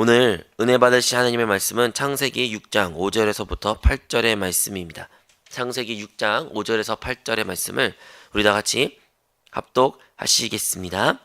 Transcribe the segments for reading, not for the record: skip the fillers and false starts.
오늘 은혜 받으신 하나님의 말씀은 창세기 6장 5절에서부터 8절의 말씀입니다. 창세기 6장 5절에서 8절의 말씀을 우리 다 같이 합독하시겠습니다.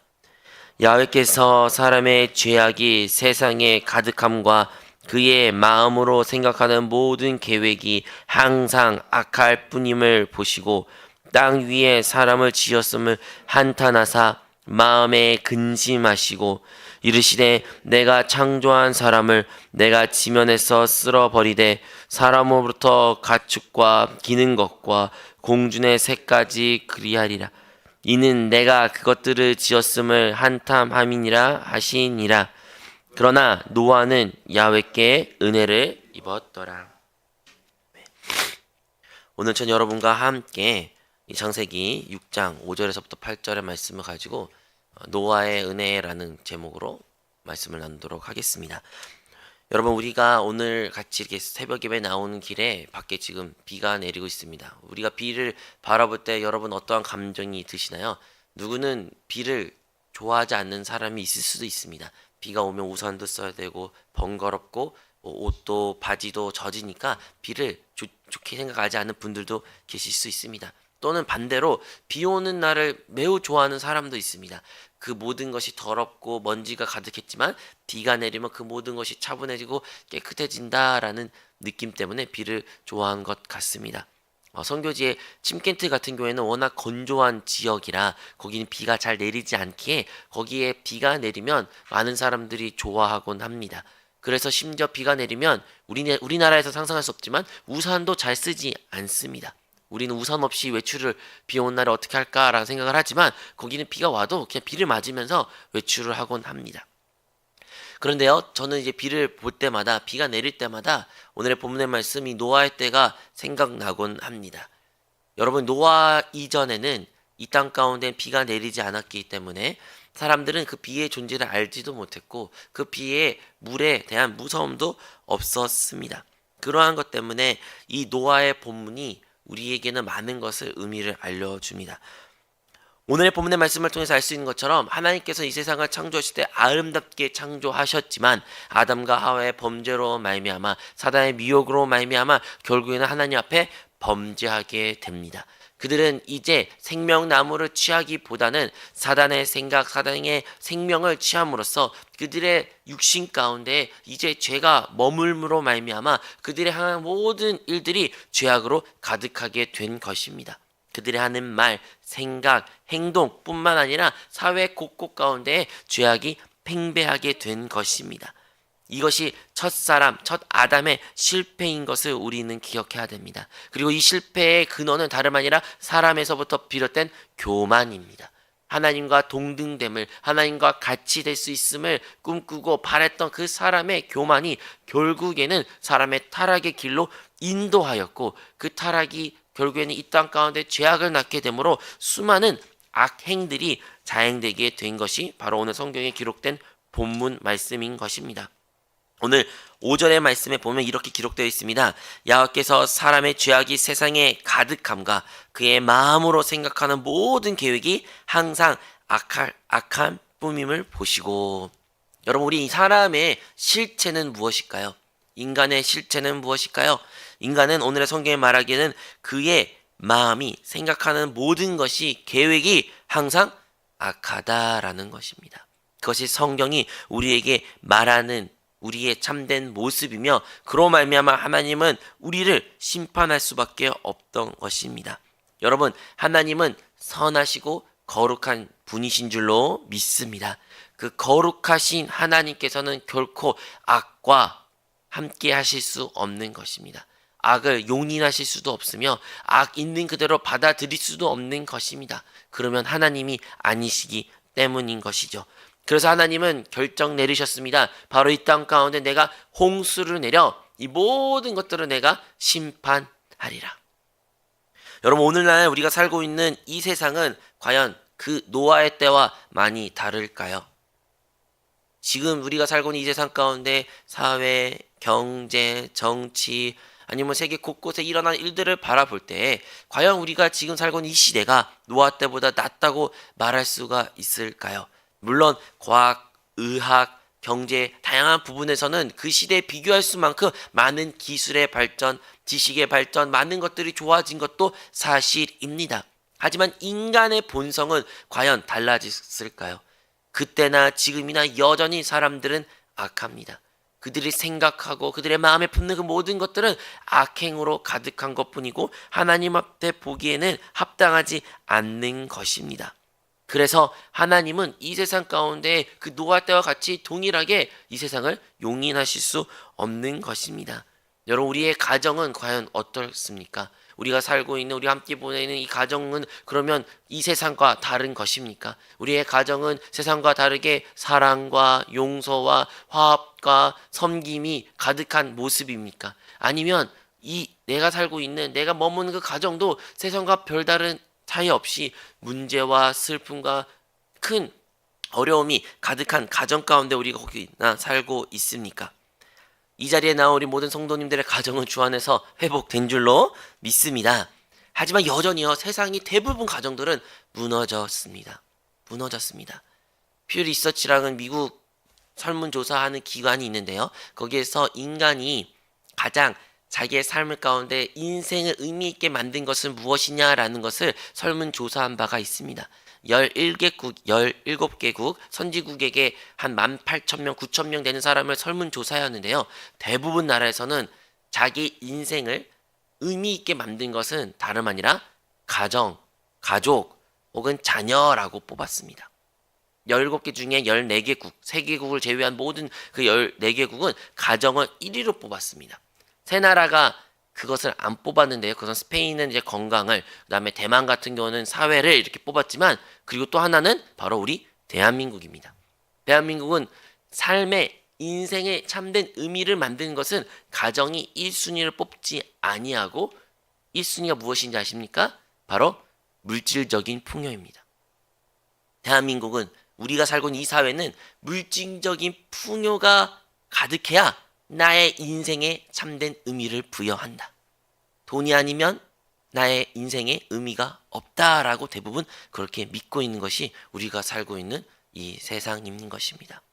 야훼께서 사람의 죄악이 세상에 가득함과 그의 마음으로 생각하는 모든 계획이 항상 악할 뿐임을 보시고 땅 위에 사람을 지었음을 한탄하사 마음에 근심하시고 이르시되 내가 창조한 사람을 내가 지면에서 쓸어버리되 사람으로부터 가축과 기는 것과 공중의 새까지 그리하리라. 이는 내가 그것들을 지었음을 한탄함이니라 하시니라. 그러나 노아는 야훼께 은혜를 입었더라. 오늘 전 여러분과 함께 이 창세기 6장 5절에서부터 8절의 말씀을 가지고 노아의 은혜라는 제목으로 말씀을 나누도록 하겠습니다. 여러분, 우리가 오늘 같이 이렇게 새벽 예배 나오는 길에 밖에 지금 비가 내리고 있습니다. 우리가 비를 바라볼 때 여러분 어떠한 감정이 드시나요? 누구는 비를 좋아하지 않는 사람이 있을 수도 있습니다. 비가 오면 우산도 써야 되고 번거롭고 옷도 바지도 젖으니까 비를 좋게 생각하지 않는 분들도 계실 수 있습니다. 또는 반대로 비 오는 날을 매우 좋아하는 사람도 있습니다. 그 모든 것이 더럽고 먼지가 가득했지만 비가 내리면 그 모든 것이 차분해지고 깨끗해진다라는 느낌 때문에 비를 좋아하는 것 같습니다. 선교지의 침켄트 같은 경우에는 워낙 건조한 지역이라 거기는 비가 잘 내리지 않기에 거기에 비가 내리면 많은 사람들이 좋아하곤 합니다. 그래서 심지어 비가 내리면 우리나라에서 상상할 수 없지만 우산도 잘 쓰지 않습니다. 우리는 우산 없이 외출을 비 오는 날에 어떻게 할까라는 생각을 하지만 거기는 비가 와도 그냥 비를 맞으면서 외출을 하곤 합니다. 그런데요, 저는 이제 비를 볼 때마다, 비가 내릴 때마다 오늘의 본문의 말씀이 노아의 때가 생각나곤 합니다. 여러분, 노아 이전에는 이 땅 가운데 비가 내리지 않았기 때문에 사람들은 그 비의 존재를 알지도 못했고 그 비의 물에 대한 무서움도 없었습니다. 그러한 것 때문에 이 노아의 본문이 우리에게는 많은 것을 의미를 알려줍니다. 오늘의 본문의 말씀을 통해서 알 수 있는 것처럼 하나님께서 이 세상을 창조하실 때 아름답게 창조하셨지만 아담과 하와의 범죄로 말미암아 사단의 미혹으로 말미암아 결국에는 하나님 앞에 범죄하게 됩니다. 그들은 이제 생명나무를 취하기보다는 사단의 생각, 사단의 생명을 취함으로써 그들의 육신 가운데 이제 죄가 머물므로 말미암아 그들의 하는 모든 일들이 죄악으로 가득하게 된 것입니다. 그들이 하는 말, 생각, 행동뿐만 아니라 사회 곳곳 가운데 죄악이 팽배하게 된 것입니다. 이것이 첫사람, 첫 아담의 실패인 것을 우리는 기억해야 됩니다. 그리고 이 실패의 근원은 다름 아니라 사람에서부터 비롯된 교만입니다. 하나님과 동등됨을, 하나님과 같이 될 수 있음을 꿈꾸고 바랬던 그 사람의 교만이 결국에는 사람의 타락의 길로 인도하였고 그 타락이 결국에는 이 땅 가운데 죄악을 낳게 되므로 수많은 악행들이 자행되게 된 것이 바로 오늘 성경에 기록된 본문 말씀인 것입니다. 오늘 5절의 말씀에 보면 이렇게 기록되어 있습니다. 야훼께서 사람의 죄악이 세상에 가득함과 그의 마음으로 생각하는 모든 계획이 항상 악한 뿐임을 보시고. 여러분, 우리 사람의 실체는 무엇일까요? 인간의 실체는 무엇일까요? 인간은 오늘의 성경에 말하기에는 그의 마음이 생각하는 모든 것이 계획이 항상 악하다라는 것입니다. 그것이 성경이 우리에게 말하는 우리의 참된 모습이며 그로 말미암아 하나님은 우리를 심판할 수밖에 없던 것입니다. 여러분, 하나님은 선하시고 거룩한 분이신 줄로 믿습니다. 그 거룩하신 하나님께서는 결코 악과 함께 하실 수 없는 것입니다. 악을 용인하실 수도 없으며 악 있는 그대로 받아들일 수도 없는 것입니다. 그러면 하나님이 아니시기 때문인 것이죠. 그래서 하나님은 결정 내리셨습니다. 바로 이 땅 가운데 내가 홍수를 내려 이 모든 것들을 내가 심판하리라. 여러분, 오늘날 우리가 살고 있는 이 세상은 과연 그 노아의 때와 많이 다를까요? 지금 우리가 살고 있는 이 세상 가운데 사회, 경제, 정치 아니면 세계 곳곳에 일어난 일들을 바라볼 때 과연 우리가 지금 살고 있는 이 시대가 노아 때보다 낫다고 말할 수가 있을까요? 물론 과학, 의학, 경제 다양한 부분에서는 그 시대에 비교할 수만큼 많은 기술의 발전, 지식의 발전, 많은 것들이 좋아진 것도 사실입니다. 하지만 인간의 본성은 과연 달라졌을까요? 그때나 지금이나 여전히 사람들은 악합니다. 그들이 생각하고 그들의 마음에 품는 그 모든 것들은 악행으로 가득한 것뿐이고 하나님 앞에 보기에는 합당하지 않는 것입니다. 그래서 하나님은 이 세상 가운데 그 노아 때와 같이 동일하게 이 세상을 용인하실 수 없는 것입니다. 여러분, 우리의 가정은 과연 어떻습니까? 우리가 살고 있는, 우리가 함께 보내는 이 가정은 그러면 이 세상과 다른 것입니까? 우리의 가정은 세상과 다르게 사랑과 용서와 화합과 섬김이 가득한 모습입니까? 아니면 이 내가 살고 있는, 내가 머무는 그 가정도 세상과 별다른 차이 없이 문제와 슬픔과 큰 어려움이 가득한 가정 가운데 우리가 혹이나 살고 있습니까? 이 자리에 나온 우리 모든 성도님들의 가정은 주 안에서 회복된 줄로 믿습니다. 하지만 여전히요, 세상이 대부분 가정들은 무너졌습니다. 퓨 리서치라는 미국 설문조사하는 기관이 있는데요. 거기에서 인간이 가장 자기의 삶을 가운데 인생을 의미 있게 만든 것은 무엇이냐라는 것을 설문조사한 바가 있습니다. 17개국 선지국에게 한 18,000명, 9,000명 되는 사람을 설문조사하였는데요. 대부분 나라에서는 자기 인생을 의미 있게 만든 것은 다름 아니라 가정, 가족 혹은 자녀라고 뽑았습니다. 17개 중에 14개국, 3개국을 제외한 모든 그 14개국은 가정을 1위로 뽑았습니다. 세 나라가 그것을 안 뽑았는데요. 그것은 스페인은 이제 건강을, 그다음에 대만 같은 경우는 사회를 이렇게 뽑았지만, 그리고 또 하나는 바로 우리 대한민국입니다. 대한민국은 삶의 인생의 참된 의미를 만드는 것은 가정이 1순위를 뽑지 아니하고 1순위가 무엇인지 아십니까? 바로 물질적인 풍요입니다. 대한민국은, 우리가 살고 있는 이 사회는 물질적인 풍요가 가득해야 나의 인생에 참된 의미를 부여한다. 돈이 아니면 나의 인생에 의미가 없다라고 대부분 그렇게 믿고 있는 것이 우리가 살고 있는 이 세상인 것입니다.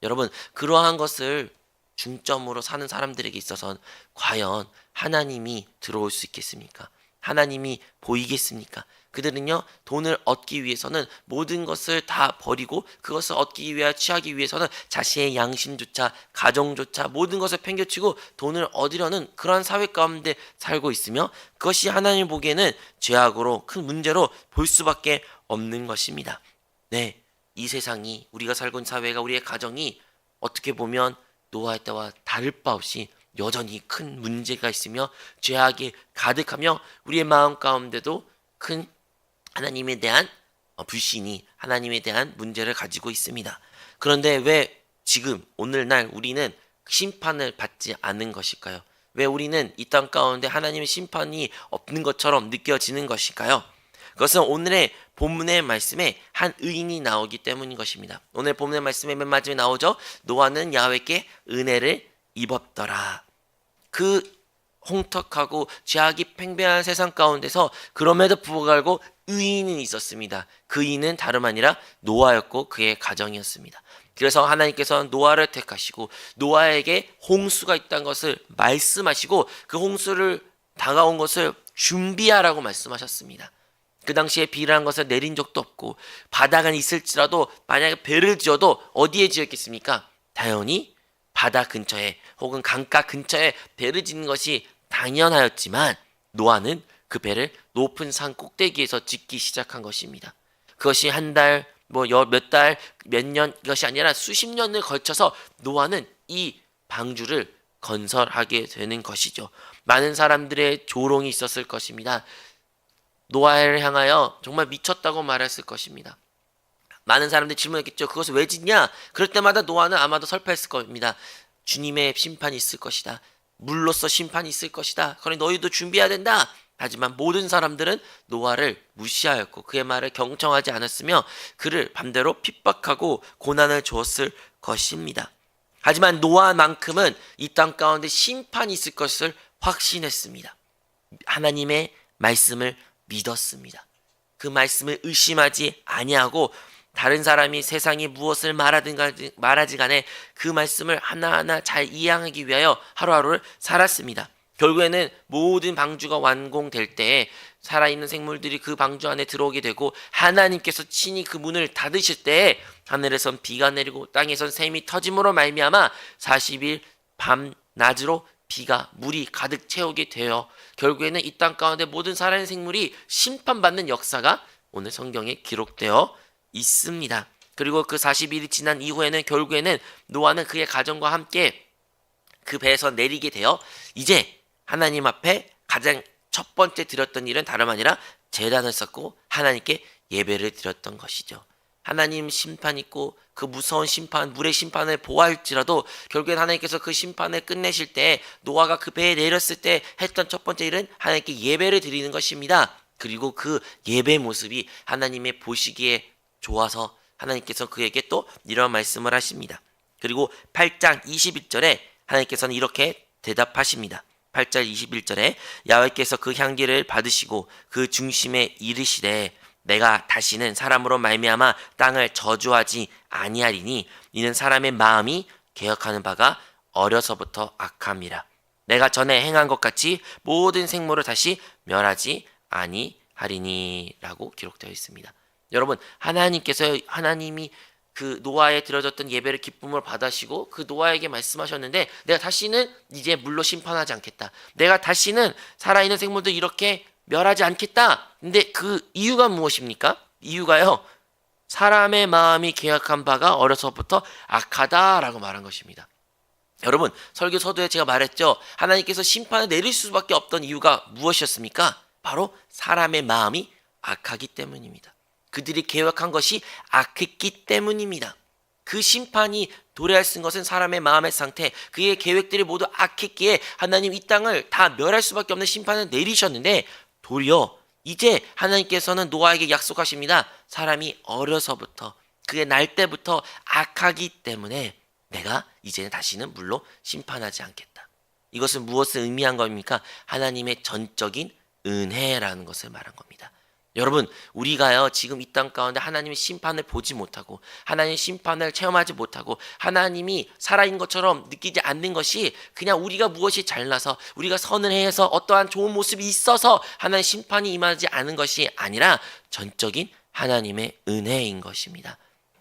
여러분, 그러한 것을 중점으로 사는 사람들에게 있어서는 과연 하나님이 들어올 수 있겠습니까? 하나님이 보이겠습니까? 그들은요, 돈을 얻기 위해서는 모든 것을 다 버리고 그것을 얻기 위해 취하기 위해서는 자신의 양심조차, 가정조차 모든 것을 팽개치고 돈을 얻으려는 그러한 사회 가운데 살고 있으며, 그것이 하나님 보기에는 죄악으로 큰 문제로 볼 수밖에 없는 것입니다. 네, 이 세상이, 우리가 살고 있는 사회가, 우리의 가정이 어떻게 보면 노아의 때와 다를 바 없이 여전히 큰 문제가 있으며 죄악이 가득하며 우리의 마음 가운데도 큰 하나님에 대한 불신이, 하나님에 대한 문제를 가지고 있습니다. 그런데 왜 지금 오늘날 우리는 심판을 받지 않는 것일까요? 왜 우리는 이 땅 가운데 하나님의 심판이 없는 것처럼 느껴지는 것일까요? 그것은 오늘의 본문의 말씀에 한 의인이 나오기 때문인 것입니다. 오늘 본문의 말씀에 맨 마지막에 나오죠. 노아는 야훼께 은혜를 입었더라. 그 홍턱하고 죄악이 팽배한 세상 가운데서 그럼에도 불구하고 의인이 있었습니다. 그 의인은 다름 아니라 노아였고 그의 가정이었습니다. 그래서 하나님께서는 노아를 택하시고 노아에게 홍수가 있다는 것을 말씀하시고 그 홍수를 다가온 것을 준비하라고 말씀하셨습니다. 그 당시에 비라는 것을 내린 적도 없고 바다가 있을지라도 만약에 배를 지어도 어디에 지었겠습니까? 당연히 바다 근처에 혹은 강가 근처에 배를 짓는 것이 당연하였지만 노아는 그 배를 높은 산 꼭대기에서 짓기 시작한 것입니다. 그것이 한 달, 몇 달, 몇 년, 이것이 아니라 수십 년을 걸쳐서 노아는 이 방주를 건설하게 되는 것이죠. 많은 사람들의 조롱이 있었을 것입니다. 노아를 향하여 정말 미쳤다고 말했을 것입니다. 많은 사람들이 질문했겠죠. 그것을 왜 짓냐? 그럴 때마다 노아는 아마도 설파했을 겁니다. 주님의 심판이 있을 것이다. 물로써 심판이 있을 것이다. 그러니 너희도 준비해야 된다. 하지만 모든 사람들은 노아를 무시하였고 그의 말을 경청하지 않았으며 그를 반대로 핍박하고 고난을 주었을 것입니다. 하지만 노아만큼은 이 땅 가운데 심판이 있을 것을 확신했습니다. 하나님의 말씀을 믿었습니다. 그 말씀을 의심하지 아니하고 다른 사람이 세상이 무엇을 말하지 간에 그 말씀을 하나하나 잘 이해하기 위하여 하루하루를 살았습니다. 결국에는 모든 방주가 완공될 때에 살아있는 생물들이 그 방주 안에 들어오게 되고 하나님께서 친히 그 문을 닫으실 때에 하늘에선 비가 내리고 땅에선 샘이 터짐으로 말미암아 40일 밤낮으로 비가 물이 가득 채우게 되어 결국에는 이 땅 가운데 모든 살아있는 생물이 심판받는 역사가 오늘 성경에 기록되어 있습니다. 그리고 그 40일이 지난 이후에는 결국에는 노아는 그의 가정과 함께 그 배에서 내리게 되어 이제 하나님 앞에 가장 첫 번째 드렸던 일은 다름 아니라 제단을 쌓고 하나님께 예배를 드렸던 것이죠. 하나님 심판 있고 그 무서운 심판, 물의 심판을 보아할지라도 결국엔 하나님께서 그 심판을 끝내실 때 노아가 그 배에 내렸을 때 했던 첫 번째 일은 하나님께 예배를 드리는 것입니다. 그리고 그 예배 모습이 하나님의 보시기에 좋아서 하나님께서 그에게 또 이런 말씀을 하십니다. 그리고 8장 21절에 하나님께서는 이렇게 대답하십니다. 8절 21절에 야훼께서 그 향기를 받으시고 그 중심에 이르시되 내가 다시는 사람으로 말미암아 땅을 저주하지 아니하리니 이는 사람의 마음이 개혁하는 바가 어려서부터 악함이라. 내가 전에 행한 것 같이 모든 생물을 다시 멸하지 아니하리니 라고 기록되어 있습니다. 여러분, 하나님이 그 노아에 드려졌던 예배를 기쁨으로 받으시고 그 노아에게 말씀하셨는데 내가 다시는 이제 물로 심판하지 않겠다. 내가 다시는 살아있는 생물들 이렇게 멸하지 않겠다. 근데 그 이유가 무엇입니까? 이유가요. 사람의 마음이 계약한 바가 어려서부터 악하다라고 말한 것입니다. 여러분, 설교 서두에 제가 말했죠. 하나님께서 심판을 내릴 수밖에 없던 이유가 무엇이었습니까? 바로 사람의 마음이 악하기 때문입니다. 그들이 계획한 것이 악했기 때문입니다. 그 심판이 도래할 수 있는 것은 사람의 마음의 상태, 그의 계획들이 모두 악했기에 하나님 이 땅을 다 멸할 수밖에 없는 심판을 내리셨는데 도리어 이제 하나님께서는 노아에게 약속하십니다. 사람이 어려서부터 그의 날 때부터 악하기 때문에 내가 이제는 다시는 물로 심판하지 않겠다. 이것은 무엇을 의미한 겁니까? 하나님의 전적인 은혜라는 것을 말한 겁니다. 여러분, 우리가요 지금 이 땅 가운데 하나님의 심판을 보지 못하고 하나님의 심판을 체험하지 못하고 하나님이 살아있는 것처럼 느끼지 않는 것이 그냥 우리가 무엇이 잘나서 우리가 선을 해서 어떠한 좋은 모습이 있어서 하나님의 심판이 임하지 않은 것이 아니라 전적인 하나님의 은혜인 것입니다.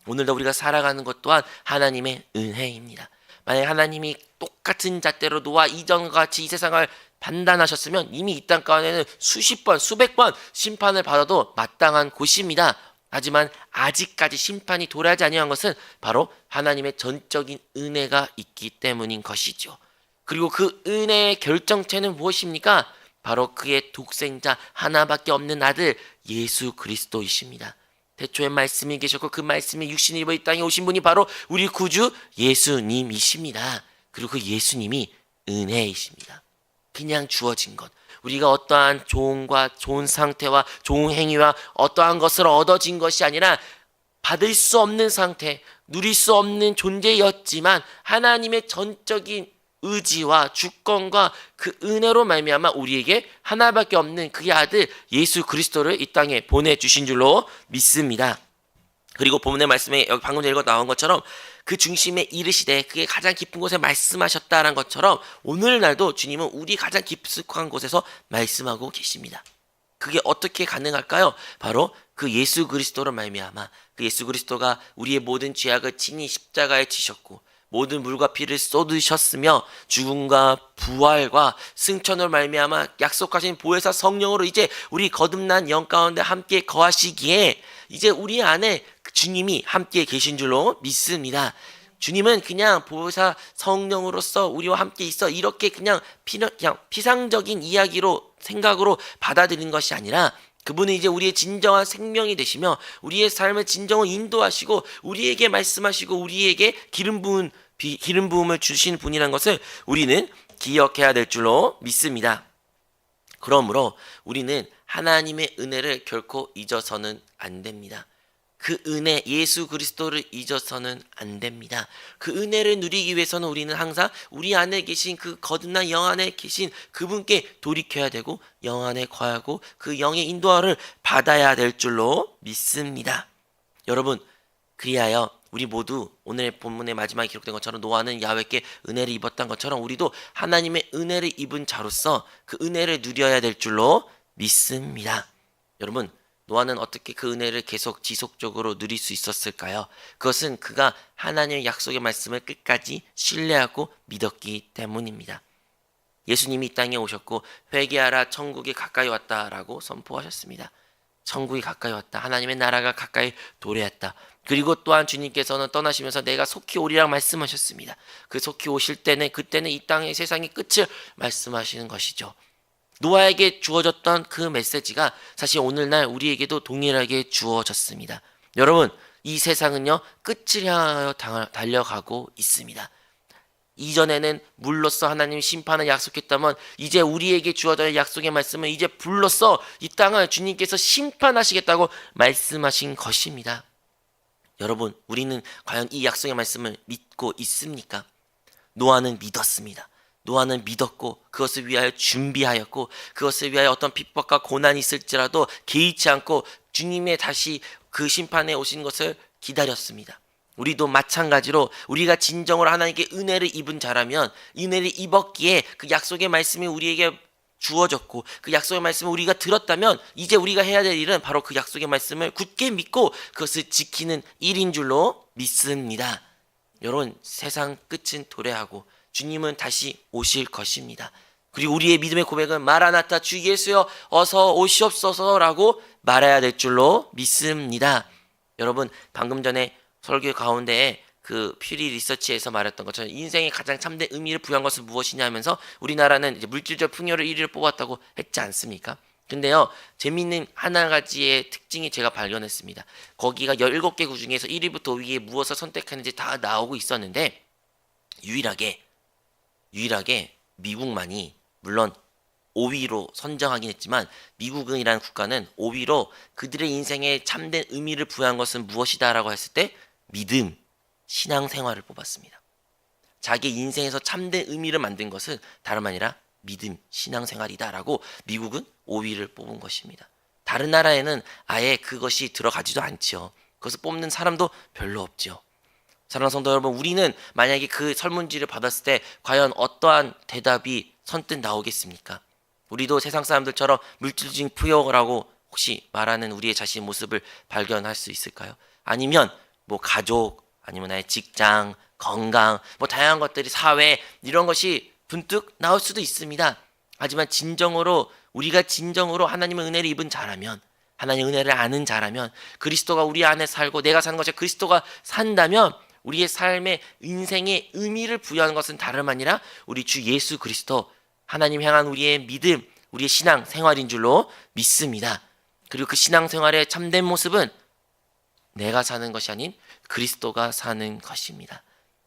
오늘도 우리가 살아가는 것 또한 하나님의 은혜입니다. 만약 하나님이 똑같은 잣대로 노아 이전과 같이 이 세상을 판단하셨으면 이미 이 땅 가운데는 수십 번, 수백 번 심판을 받아도 마땅한 곳입니다. 하지만 아직까지 심판이 도래하지 아니한 것은 바로 하나님의 전적인 은혜가 있기 때문인 것이죠. 그리고 그 은혜의 결정체는 무엇입니까? 바로 그의 독생자 하나밖에 없는 아들 예수 그리스도이십니다. 태초에 말씀이 계셨고 그 말씀이 육신을 입어 이 땅에 오신 분이 바로 우리 구주 예수님이십니다. 그리고 그 예수님이 은혜이십니다. 그냥 주어진 것, 우리가 어떠한 좋은 상태와 좋은 행위와 어떠한 것을 얻어진 것이 아니라 받을 수 없는 상태, 누릴 수 없는 존재였지만 하나님의 전적인 의지와 주권과 그 은혜로 말미암아 우리에게 하나밖에 없는 그의 아들 예수 그리스도를 이 땅에 보내주신 줄로 믿습니다. 그리고 본문의 말씀에 여기 방금 전에 읽어 나온 것처럼 그 중심에 이르시되 그게 가장 깊은 곳에 말씀하셨다는 것처럼 오늘날도 주님은 우리 가장 깊숙한 곳에서 말씀하고 계십니다. 그게 어떻게 가능할까요? 바로 그 예수 그리스도로 말미암아 그 예수 그리스도가 우리의 모든 죄악을 친히 십자가에 지셨고 모든 물과 피를 쏟으셨으며 죽음과 부활과 승천으로 말미암아 약속하신 보혜사 성령으로 이제 우리 거듭난 영 가운데 함께 거하시기에 이제 우리 안에 주님이 함께 계신 줄로 믿습니다. 주님은 그냥 보혜사 성령으로서 우리와 함께 있어 이렇게 그냥 피상적인 이야기로 생각으로 받아들이는 것이 아니라 그분은 이제 우리의 진정한 생명이 되시며 우리의 삶을 진정으로 인도하시고 우리에게 말씀하시고 우리에게 기름 부음을 주신 분이라는 것을 우리는 기억해야 될 줄로 믿습니다. 그러므로 우리는 하나님의 은혜를 결코 잊어서는 안 됩니다. 그 은혜 예수 그리스도를 잊어서는 안 됩니다. 그 은혜를 누리기 위해서는 우리는 항상 우리 안에 계신 그 거듭난 영 안에 계신 그분께 돌이켜야 되고 영 안에 거하고 그 영의 인도를 받아야 될 줄로 믿습니다. 여러분, 그리하여 우리 모두 오늘 본문의 마지막에 기록된 것처럼 노아는 야훼께 은혜를 입었던 것처럼 우리도 하나님의 은혜를 입은 자로서 그 은혜를 누려야 될 줄로 믿습니다. 여러분, 노아는 어떻게 그 은혜를 계속 지속적으로 누릴 수 있었을까요? 그것은 그가 하나님의 약속의 말씀을 끝까지 신뢰하고 믿었기 때문입니다. 예수님이 이 땅에 오셨고 회개하라 천국이 가까이 왔다라고 선포하셨습니다. 천국이 가까이 왔다. 하나님의 나라가 가까이 도래했다. 그리고 또한 주님께서는 떠나시면서 내가 속히 오리라 말씀하셨습니다. 그 속히 오실 때는 그때는 이 땅의 세상의 끝을 말씀하시는 것이죠. 노아에게 주어졌던 그 메시지가 사실 오늘날 우리에게도 동일하게 주어졌습니다. 여러분, 이 세상은요 끝을 향하여 달려가고 있습니다. 이전에는 물로써 하나님 심판을 약속했다면 이제 우리에게 주어질 약속의 말씀은 이제 불로써 이 땅을 주님께서 심판하시겠다고 말씀하신 것입니다. 여러분, 우리는 과연 이 약속의 말씀을 믿고 있습니까? 노아는 믿었습니다. 노아는 믿었고 그것을 위하여 준비하였고 그것을 위하여 어떤 핍박과 고난이 있을지라도 개의치 않고 주님의 다시 그 심판에 오신 것을 기다렸습니다. 우리도 마찬가지로 우리가 진정으로 하나님께 은혜를 입은 자라면 은혜를 입었기에 그 약속의 말씀이 우리에게 주어졌고 그 약속의 말씀을 우리가 들었다면 이제 우리가 해야 될 일은 바로 그 약속의 말씀을 굳게 믿고 그것을 지키는 일인 줄로 믿습니다. 여러분, 세상 끝은 도래하고 주님은 다시 오실 것입니다. 그리고 우리의 믿음의 고백은 마라나타 주 예수여 어서 오시옵소서라고 말해야 될 줄로 믿습니다. 여러분, 방금 전에 설교 가운데에 그 퓨리 리서치에서 말했던 것처럼 인생의 가장 참된 의미를 부여한 것은 무엇이냐 하면서 우리나라는 이제 물질적 풍요를 1위를 뽑았다고 했지 않습니까? 근데요, 재미있는 하나 가지의 특징이 제가 발견했습니다. 거기가 17개국 중에서 1위부터 5위에 무엇을 선택했는지 다 나오고 있었는데 유일하게 미국만이 물론 5위로 선정하긴 했지만 미국이라는 국가는 5위로 그들의 인생에 참된 의미를 부여한 것은 무엇이다 라고 했을 때 믿음, 신앙생활을 뽑았습니다. 자기 인생에서 참된 의미를 만든 것은 다름 아니라 믿음, 신앙생활이다 라고 미국은 5위를 뽑은 것입니다. 다른 나라에는 아예 그것이 들어가지도 않죠. 그것을 뽑는 사람도 별로 없죠. 사랑하는 성도 여러분, 우리는 만약에 그 설문지를 받았을 때 과연 어떠한 대답이 선뜻 나오겠습니까? 우리도 세상 사람들처럼 물질적인 풍요라고 혹시 말하는 우리의 자신의 모습을 발견할 수 있을까요? 아니면 뭐 가족, 아니면 나의 직장, 건강, 뭐 다양한 것들이 사회 이런 것이 분뜩 나올 수도 있습니다. 하지만 우리가 진정으로 하나님의 은혜를 입은 자라면, 하나님의 은혜를 아는 자라면, 그리스도가 우리 안에 살고 내가 사는 것이 그리스도가 산다면 우리의 삶의 인생의 의미를 부여하는 것은 다름 아니라 우리 주 예수 그리스도, 하나님 향한 우리의 믿음, 우리의 신앙 생활인 줄로 믿습니다. 그리고 그 신앙 생활의 참된 모습은 내가 사는 것이 아닌 그리스도가 사는 것입니다.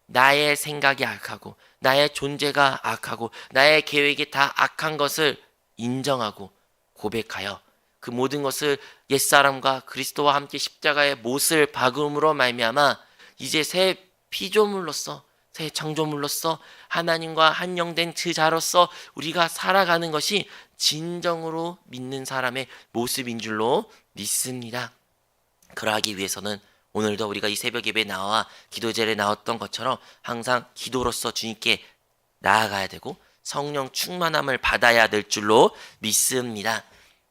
나의 생각이 악하고 나의 존재가 악하고 나의 계획이 다 악한 것을 인정하고 고백하여 그 모든 것을 옛사람과 그리스도와 함께 십자가의 못을 박음으로 말미암아 이제 새 피조물로서 새 창조물로서 하나님과 한영된 제자로서 우리가 살아가는 것이 진정으로 믿는 사람의 모습인 줄로 믿습니다. 그러하기 위해서는 오늘도 우리가 이 새벽 예배에 나와 기도 자리에 나왔던 것처럼 항상 기도로서 주님께 나아가야 되고 성령 충만함을 받아야 될 줄로 믿습니다.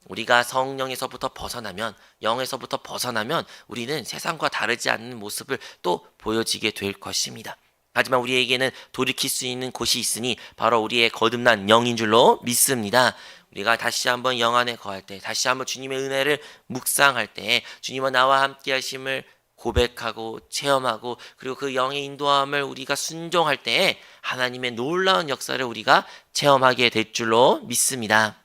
우리가 성령에서부터 벗어나면, 영에서부터 벗어나면 우리는 세상과 다르지 않는 모습을 또 보여지게 될 것입니다. 하지만 우리에게는 돌이킬 수 있는 곳이 있으니 바로 우리의 거듭난 영인 줄로 믿습니다. 우리가 다시 한번 영 안에 거할 때, 다시 한번 주님의 은혜를 묵상할 때, 주님과 나와 함께 하심을 고백하고 체험하고 그리고 그 영의 인도함을 우리가 순종할 때에 하나님의 놀라운 역사를 우리가 체험하게 될 줄로 믿습니다.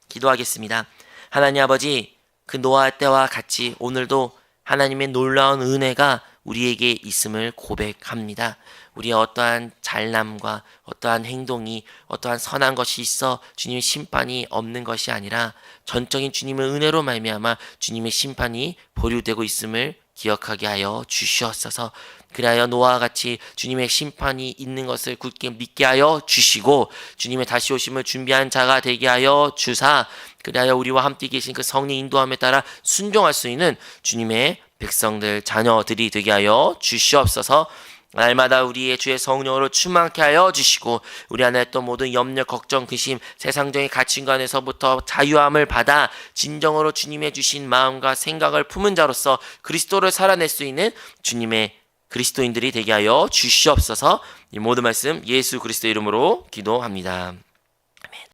기도하겠습니다. 하나님 아버지, 그 노아 때와 같이 오늘도 하나님의 놀라운 은혜가 우리에게 있음을 고백합니다. 우리의 어떠한 잘남과 어떠한 행동이 어떠한 선한 것이 있어 주님의 심판이 없는 것이 아니라 전적인 주님의 은혜로 말미암아 주님의 심판이 보류되고 있음을 기억하게 하여 주시옵소서. 그리하여 노아와 같이 주님의 심판이 있는 것을 굳게 믿게 하여 주시고 주님의 다시 오심을 준비한 자가 되게 하여 주사, 그리하여 우리와 함께 계신 그 성령 인도함에 따라 순종할 수 있는 주님의 백성들 자녀들이 되게 하여 주시옵소서. 날마다 우리의 주의 성령으로 충만케 하여 주시고 우리 안에 또 모든 염려, 걱정, 근심, 세상적인 가치관에서부터 자유함을 받아 진정으로 주님의 주신 마음과 생각을 품은 자로서 그리스도를 살아낼 수 있는 주님의 그리스도인들이 되게 하여 주시옵소서. 이 모든 말씀 예수 그리스도 이름으로 기도합니다.